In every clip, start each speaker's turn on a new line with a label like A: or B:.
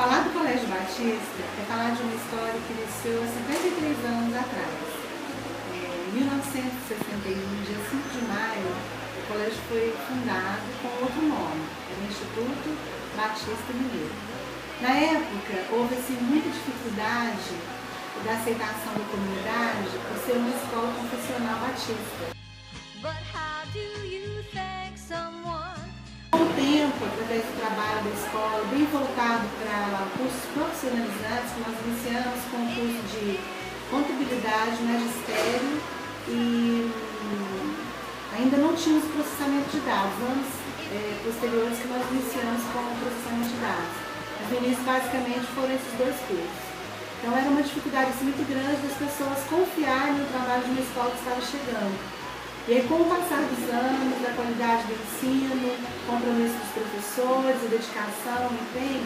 A: Falar do Colégio Batista é falar de uma história que iniciou há 53 anos atrás. Em 1961, dia 5 de maio, o colégio foi fundado com outro nome, era o Instituto Batista Mineiro. Na época, houve muita dificuldade da aceitação da comunidade por ser uma escola confessional batista. Com o tempo, através do trabalho da escola, bem voltado para cursos profissionalizantes, que nós iniciamos com o curso de contabilidade, magistério e ainda não tínhamos processamento de dados. Anos posteriores que nós iniciamos com o processamento de dados. Mas no início, basicamente, foram esses dois cursos. Então era uma dificuldade muito grande das pessoas confiarem no trabalho de uma escola que estava chegando. E aí, com o passar dos anos, a qualidade do ensino, o compromisso dos professores, a dedicação, o empenho,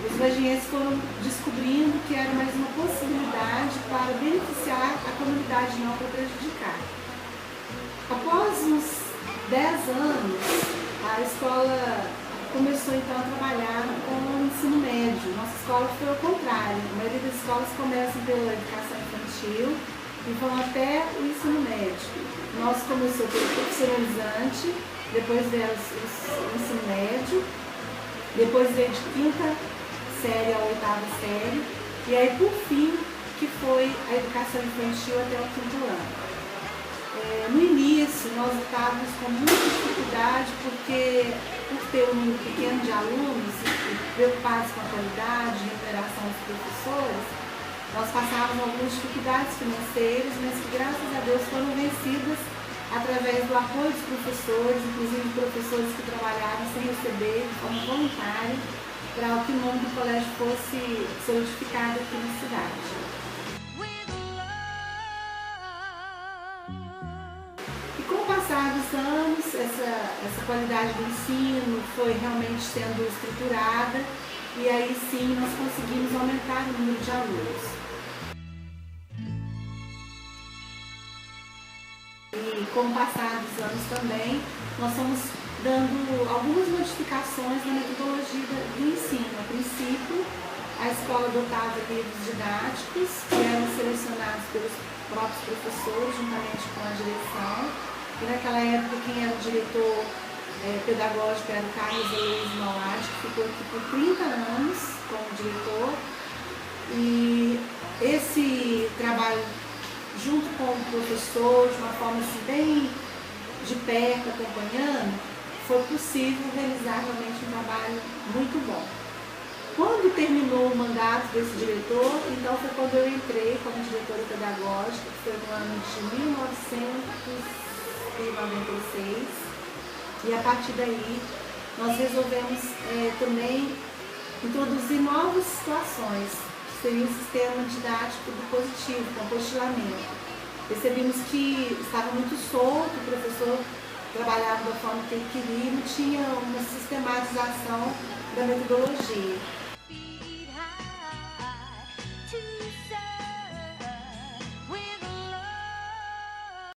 A: os varginhenses foram descobrindo que era mais uma possibilidade para beneficiar a comunidade, não para prejudicar. Após uns 10 anos, a escola começou então a trabalhar com o ensino médio. Nossa escola foi ao contrário. A maioria das escolas começam pela educação infantil e vão até o ensino médio. Nosso começou pelo profissionalizante, depois veio o ensino médio, depois veio de 5ª série a 8ª série, e aí por fim que foi a educação infantil até o 5º ano. No início nós estávamos com muita dificuldade porque, por ter um número pequeno de alunos e preocupados com a qualidade e a interação dos professores, nós passávamos algumas dificuldades financeiras, mas que graças a Deus foram vencidas através do apoio dos professores, inclusive professores que trabalharam sem receber de forma voluntária, para que o nome do colégio fosse solidificado aqui na cidade. E com o passar dos anos, essa qualidade do ensino foi realmente sendo estruturada e aí sim nós conseguimos aumentar o número de alunos. E com o passar dos anos também, nós fomos dando algumas modificações na metodologia do ensino. A princípio, a escola adotava livros didáticos que eram selecionados pelos próprios professores, juntamente com a direção. E naquela época, quem era o diretor pedagógico era o Carlos Luiz Malad, que ficou aqui por 30 anos como diretor. E esse trabalho, junto com o professor, de uma forma assim, bem de perto, acompanhando, foi possível realizar realmente um trabalho muito bom. Quando terminou o mandato desse diretor, então foi quando eu entrei como diretora pedagógica, que foi no ano de 1996, e a partir daí nós resolvemos também introduzir novas situações, seria um sistema didático do positivo, com apostilamento. Percebemos que estava muito solto, o professor trabalhava da forma que ele queria e não tinha uma sistematização da metodologia.